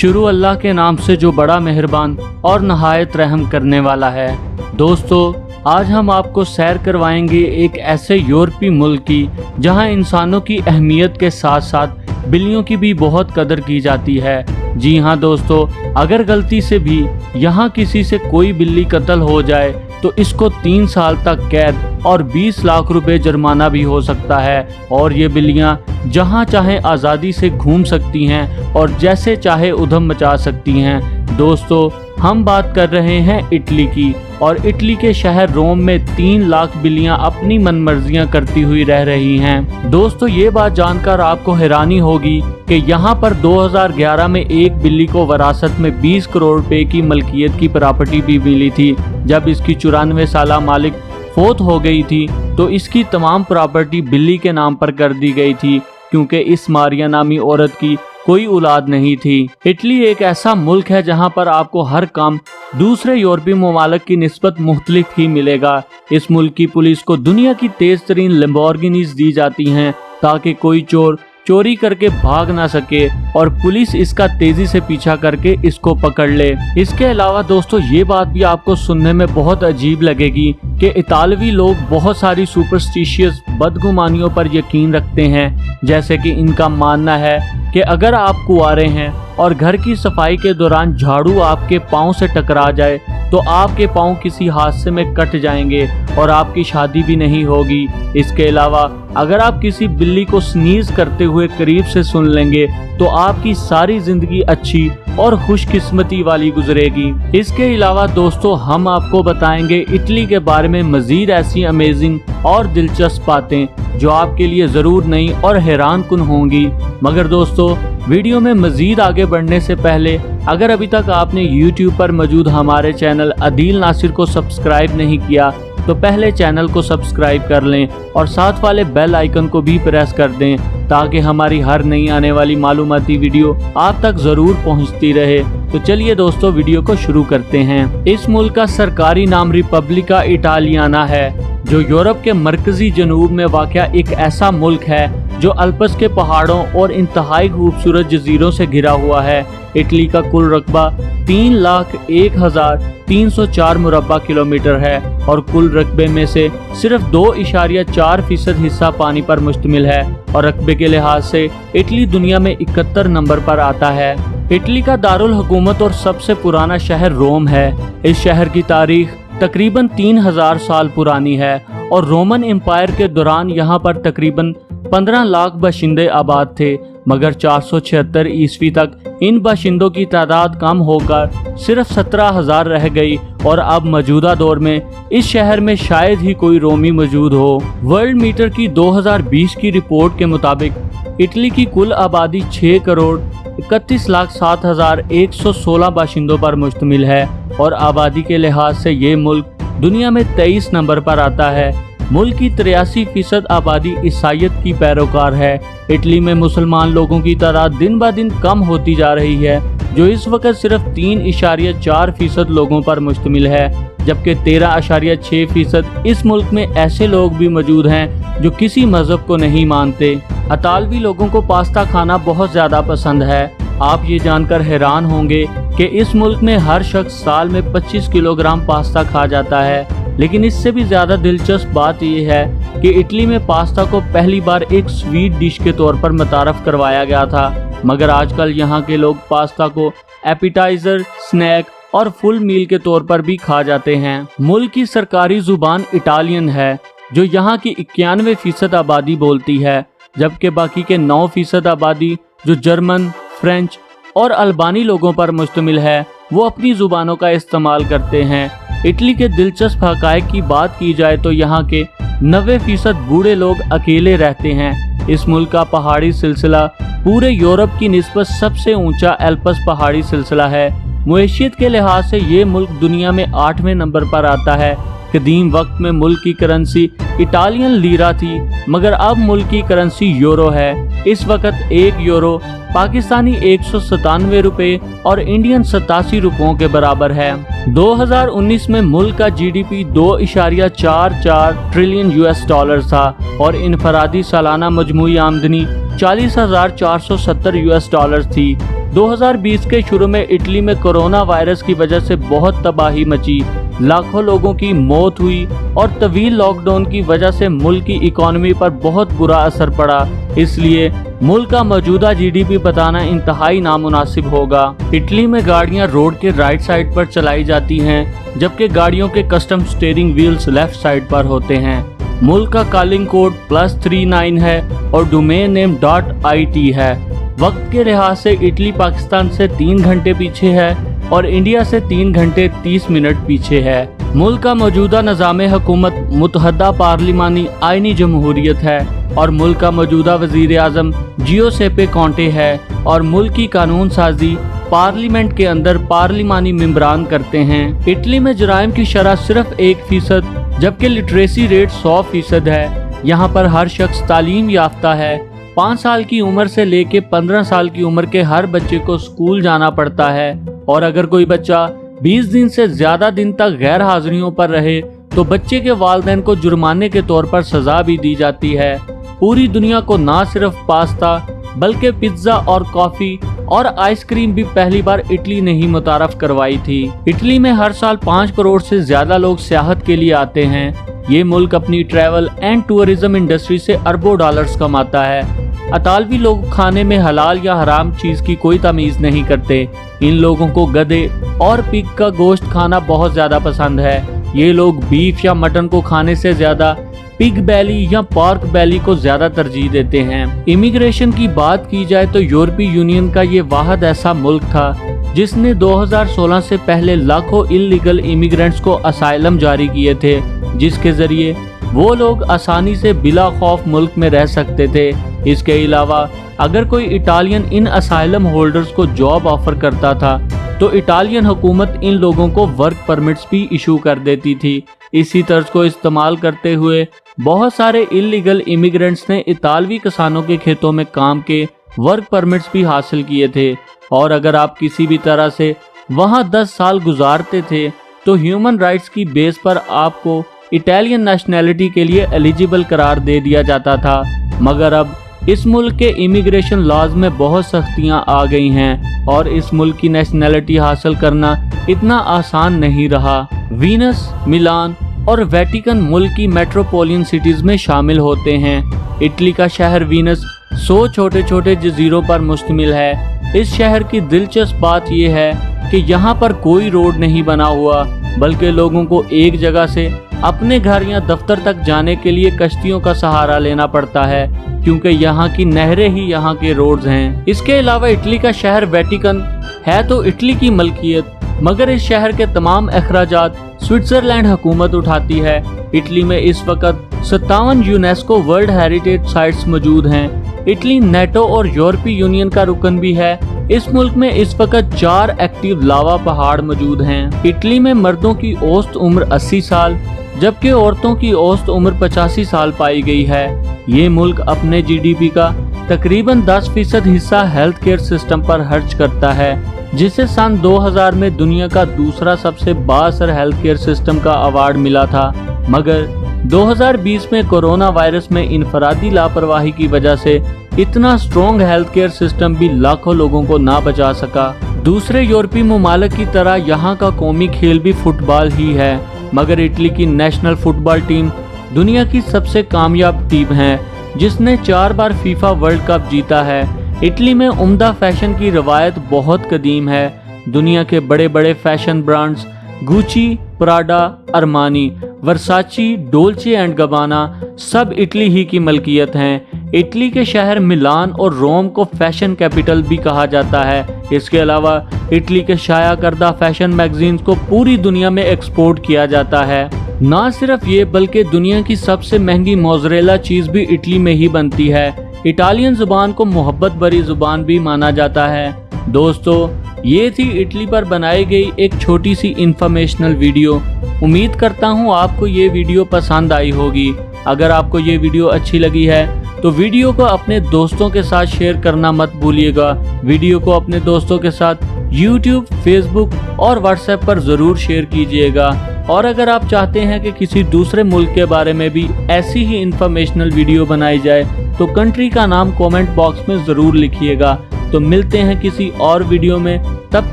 शुरू अल्लाह के नाम से जो बड़ा मेहरबान और नहायत रहम करने वाला है। दोस्तों, आज हम आपको सैर करवाएंगे एक ऐसे यूरोपीय मुल्क की जहां इंसानों की अहमियत के साथ साथ बिल्लियों की भी बहुत कदर की जाती है। जी हाँ दोस्तों, अगर गलती से भी यहाँ किसी से कोई बिल्ली कत्ल हो जाए तो इसको 3 साल तक कैद और 20 लाख रुपए जुर्माना भी हो सकता है। और ये बिल्लियाँ जहाँ चाहे आज़ादी से घूम सकती हैं और जैसे चाहे उधम मचा सकती हैं। दोस्तों, हम बात कर रहे हैं इटली की, और इटली के शहर रोम में 3 लाख बिल्लियां अपनी मनमर्जियां करती हुई रह रही हैं। दोस्तों, ये बात जानकर आपको हैरानी होगी कि यहाँ पर 2011 में एक बिल्ली को विरासत में 20 करोड़ रुपए की मलकियत की प्रॉपर्टी भी मिली थी। जब इसकी 94 साला मालिक फौत हो गई थी तो इसकी तमाम प्रॉपर्टी बिल्ली के नाम पर कर दी गई थी, क्योंकि इस मारिया नामी औरत की कोई औलाद नहीं थी। इटली एक ऐसा मुल्क है जहां पर आपको हर काम दूसरे यूरोपीय ममालिक की निस्बत मुख्तलिफ ही मिलेगा। इस मुल्क की पुलिस को दुनिया की तेज तरीन लैम्बोर्गिनीज दी जाती हैं ताकि कोई चोर चोरी करके भाग ना सके और पुलिस इसका तेजी से पीछा करके इसको पकड़ ले। इसके अलावा दोस्तों, ये बात भी आपको सुनने में बहुत अजीब लगेगी कि इतालवी लोग बहुत सारी सुपरस्टिशियस बदगुमानियों पर यकीन रखते हैं। जैसे कि इनका मानना है कि अगर आप कुंवारे हैं और घर की सफाई के दौरान झाड़ू आपके पाँव से टकरा जाए तो आपके पाँव किसी हादसे में कट जाएंगे और आपकी शादी भी नहीं होगी। इसके अलावा अगर आप किसी बिल्ली को स्नीज करते हुए करीब से सुन लेंगे तो आपकी सारी जिंदगी अच्छी और खुशकिस्मती वाली गुजरेगी। इसके अलावा दोस्तों, हम आपको बताएंगे इटली के बारे में मजीद ऐसी अमेजिंग और दिलचस्प बातें जो आपके लिए जरूर नई और हैरान कुन होंगी। मगर दोस्तों, वीडियो में मजीद आगे बढ़ने से पहले अगर अभी तक आपने YouTube पर मौजूद हमारे चैनल अदील नासिर को सब्सक्राइब नहीं किया तो पहले चैनल को सब्सक्राइब कर लें और साथ वाले बेल आइकन को भी प्रेस कर दें ताकि हमारी हर नई आने वाली मालूमाती वीडियो आप तक जरूर पहुंचती रहे। तो चलिए दोस्तों, वीडियो को शुरू करते हैं। इस मुल्क का सरकारी नाम रिपब्लिका इटालियाना है, जो यूरोप के मरकजी जनूब में वाक़या एक ऐसा मुल्क है जो अल्प्स के पहाड़ों और इंतहाई खूबसूरत जजीरों से घिरा हुआ है। इटली का कुल रकबा 3,01,304 मुरब्बा किलोमीटर है और कुल रकबे में से सिर्फ 2.4% हिस्सा पानी पर मुश्तमिल है और रकबे के लिहाज से इटली दुनिया में 71 नंबर पर आता है। इटली का दारुल हुकूमत और सबसे पुराना शहर रोम है। इस शहर की तारीख तकरीबन 3000 साल पुरानी है और रोमन एम्पायर के दौरान यहाँ पर तकरीबन 15 लाख बाशिंदे आबाद थे, मगर 476 ईस्वी तक इन बाशिंदों की तादाद कम होकर सिर्फ 17,000 रह गई और अब मौजूदा दौर में इस शहर में शायद ही कोई रोमी मौजूद हो। वर्ल्ड मीटर की 2020 की रिपोर्ट के मुताबिक इटली की कुल आबादी 6,31,07,116 बाशिंदों पर मुश्तमिल है और आबादी के लिहाज से ये मुल्क दुनिया में 23 नंबर पर आता है। मुल्क की 83% आबादी ईसाईयत की पैरोकार है। इटली में मुसलमान लोगों की तादाद दिन ब दिन कम होती जा रही है, जो इस वक्त सिर्फ 3.4% लोगों पर मुश्तमिल है, जबकि 13.6% इस मुल्क में ऐसे लोग भी मौजूद हैं जो किसी मजहब को नहीं मानते। इतालवी लोगों को पास्ता खाना बहुत ज़्यादा पसंद है। आप ये जानकर हैरान होंगे कि इस मुल्क में हर शख्स साल में 25 किलोग्राम पास्ता खा जाता है। लेकिन इससे भी ज़्यादा दिलचस्प बात यह है कि इटली में पास्ता को पहली बार एक स्वीट डिश के तौर पर मुतारफ़ करवाया गया था, मगर आजकल यहाँ के लोग पास्ता को एपिटाइज़र, स्नैक और फुल मील के तौर पर भी खा जाते हैं। मुल्क की सरकारी ज़ुबान इटालियन है, जो यहाँ की 91% आबादी बोलती है, जबकि बाकी के 9% आबादी जो जर्मन, फ्रेंच और अल्बानी लोगों पर मुश्तमिल है वो अपनी ज़ुबानों का इस्तेमाल करते हैं। इटली के दिलचस्प हक़ाइक़ की बात की जाए तो यहाँ के 90% बूढ़े लोग अकेले रहते हैं। इस मुल्क का पहाड़ी सिलसिला पूरे यूरोप की निस्बत सबसे ऊंचा एल्प्स पहाड़ी सिलसिला है। मुईशियत के लिहाज से ये मुल्क दुनिया में 8वें नंबर पर आता है। कदीम वक्त में मुल्क की करेंसी इटालियन लीरा थी, मगर अब मुल्क की करेंसी यूरो है। इस वक्त 1 यूरो पाकिस्तानी 197 रुपये और इंडियन 87 रुपयों के बराबर है। 2019 में मुल्क का GDP 2.44 ट्रिलियन US डॉलर था और इनफरादी सालाना मजमूई आमदनी 40,470 US डॉलर थी। 2020 के शुरू में इटली में कोरोना वायरस की वजह से बहुत तबाही मची, लाखों लोगों की मौत हुई और तवील लॉकडाउन की वजह से मुल्क की इकोनॉमी पर बहुत बुरा असर पड़ा। इसलिए मुल्क का मौजूदा जीडीपी बताना इंतहाई नामुनासिब होगा। इटली में गाड़ियां रोड के राइट साइड पर चलाई जाती हैं, जबकि गाड़ियों के custom steering wheels left side पर होते हैं। मुल्क का कॉलिंग कोड +39 है और डोमेन नेम .it है। वक्त के लिहाज से इटली पाकिस्तान से 3 घंटे पीछे है और इंडिया से 3 घंटे 30 मिनट पीछे है। मुल्क का मौजूदा निज़ाम हुकूमत मुतहदा पार्लिमानी आइनी जमहूरियत है और मुल्क का मौजूदा वजीर आज़म जियोसेपे कॉन्टे है और मुल्क की कानून साजी पार्लियामेंट के अंदर पार्लिमानी मेंबरान करते हैं। इटली में जराइम की शरह सिर्फ 1% जबकि लिटरेसी रेट 100% है। यहाँ पर हर शख्स तालीम याफ्ता है। 5 साल की उम्र से लेके 15 साल की उम्र के हर बच्चे को स्कूल जाना पड़ता है और अगर कोई बच्चा 20 दिन से ज्यादा दिन तक गैर हाजिरियों पर रहे तो बच्चे के वालिदैन को जुर्माने के तौर पर सजा भी दी जाती है। पूरी दुनिया को ना सिर्फ पास्ता बल्कि पिज्जा और कॉफी और आइसक्रीम भी पहली बार इटली ने ही मुतारफ करवाई थी। इटली में हर साल 5 करोड़ से ज्यादा लोग सियाहत के लिए आते हैं। ये मुल्क अपनी ट्रैवल एंड टूरिज्म इंडस्ट्री से अरबों डॉलर्स कमाता है। अतालवी लोग खाने में हलाल या हराम चीज की कोई तमीज नहीं करते। इन लोगों को गधे और पिग का गोश्त खाना बहुत ज्यादा पसंद है। ये लोग बीफ या मटन को खाने से ज्यादा पिग बैली या पोर्क बैली को ज्यादा तरजीह देते हैं। इमिग्रेशन की बात की जाए तो यूरोपीय यूनियन का ये वाहिद ऐसा मुल्क था जिसने 2016 से पहले लाखों इल्लीगल इमिग्रेंट्स को असाइलम जारी किए थे, जिसके जरिए वो लोग आसानी से बिला खौफ मुल्क में रह सकते थे। इसके अलावा अगर कोई इटालियन इन असाइलम होल्डर्स को जॉब ऑफर करता था तो इटालियन हुकूमत इन लोगों को वर्क परमिट्स भी इशू कर देती थी। इसी तर्ज को इस्तेमाल करते हुए बहुत सारे इल्लीगल इमिग्रेंट्स ने इतालवी किसानों के खेतों में काम के वर्क परमिट्स भी हासिल किए थे और अगर आप किसी भी तरह से वहां 10 साल गुजारते थे तो ह्यूमन राइट्स की बेस पर आपको इटालियन नेशनैलिटी के लिए एलिजिबल करार दे दिया जाता था। मगर अब इस मुल्क के इमिग्रेशन लॉज में बहुत सख्तियां आ गई हैं और इस मुल्क की नेशनैलिटी हासिल करना इतना आसान नहीं रहा। वीनस, मिलान और वेटिकन मुल्क की मेट्रोपोलियन सिटीज में शामिल होते हैं। इटली का शहर वीनस 100 छोटे छोटे जजीरों पर मुश्तमिल है। इस शहर की दिलचस्प बात यह है कि यहाँ पर कोई रोड नहीं बना हुआ, बल्कि लोगों को एक जगह से अपने घर या दफ्तर तक जाने के लिए कश्तियों का सहारा लेना पड़ता है, क्योंकि यहाँ की नहरें ही यहाँ के रोड्स हैं। इसके अलावा इटली का शहर वेटिकन है तो इटली की मलकियत, मगर इस शहर के तमाम अखराजात स्विट्जरलैंड हुकूमत उठाती है। इटली में इस वक्त 57 यूनेस्को वर्ल्ड हेरिटेज साइट्स मौजूद हैं। इटली नेटो और यूरोपीय यूनियन का रुकन भी है। इस मुल्क में इस वक्त 4 एक्टिव लावा पहाड़ मौजूद हैं। इटली में मर्दों की औसत उम्र 80 साल जबकि औरतों की औसत उम्र 85 साल पाई गई है। ये मुल्क अपने जीडीपी का तकरीबन 10% हिस्सा हेल्थ केयर सिस्टम पर खर्च करता है, जिसे सन 2000 में दुनिया का दूसरा सबसे बाअसर हेल्थ केयर सिस्टम का अवार्ड मिला था। मगर 2020 में कोरोना वायरस में इनफरादी लापरवाही की वजह से इतना स्ट्रॉन्ग हेल्थ केयर सिस्टम भी लाखों लोगों को ना बचा सका। दूसरे यूरोपीय ममालिक की तरह यहाँ का कौमी खेल भी फुटबॉल ही है, मगर इटली की नेशनल फुटबॉल टीम दुनिया की सबसे कामयाब टीम है, जिसने 4 बार फीफा वर्ल्ड कप जीता है। इटली में उम्दा फैशन की रवायत बहुत कदीम है। दुनिया के बड़े बड़े fashion brands Gucci, Prada, Armani, Versace, Dolce and Gabbana सब इटली ही की मलकियत हैं। इटली के शहर मिलान और रोम को फैशन कैपिटल भी कहा जाता है। इसके अलावा इटली के शाया करदा फैशन मैगजीन्स को पूरी दुनिया में एक्सपोर्ट किया जाता है। ना सिर्फ ये बल्कि दुनिया की सबसे महंगी मोज़रेला चीज़ भी इटली में ही बनती है। इटालियन जुबान को मोहब्बत भरी जुबान भी माना जाता है। दोस्तों, ये थी इटली पर बनाई गई एक छोटी सी इंफॉर्मेशनल वीडियो। उम्मीद करता हूँ आपको ये वीडियो पसंद आई होगी। अगर आपको ये वीडियो अच्छी लगी है तो वीडियो को अपने दोस्तों के साथ शेयर करना मत भूलिएगा। वीडियो को अपने दोस्तों के साथ YouTube, Facebook और WhatsApp पर ज़रूर शेयर कीजिएगा। और अगर आप चाहते हैं कि किसी दूसरे मुल्क के बारे में भी ऐसी ही इंफॉर्मेशनल वीडियो बनाई जाए तो कंट्री का नाम कमेंट बॉक्स में ज़रूर लिखिएगा। तो मिलते हैं किसी और वीडियो में, तब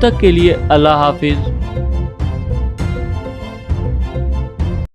तक के लिए अल्लाह हाफिज।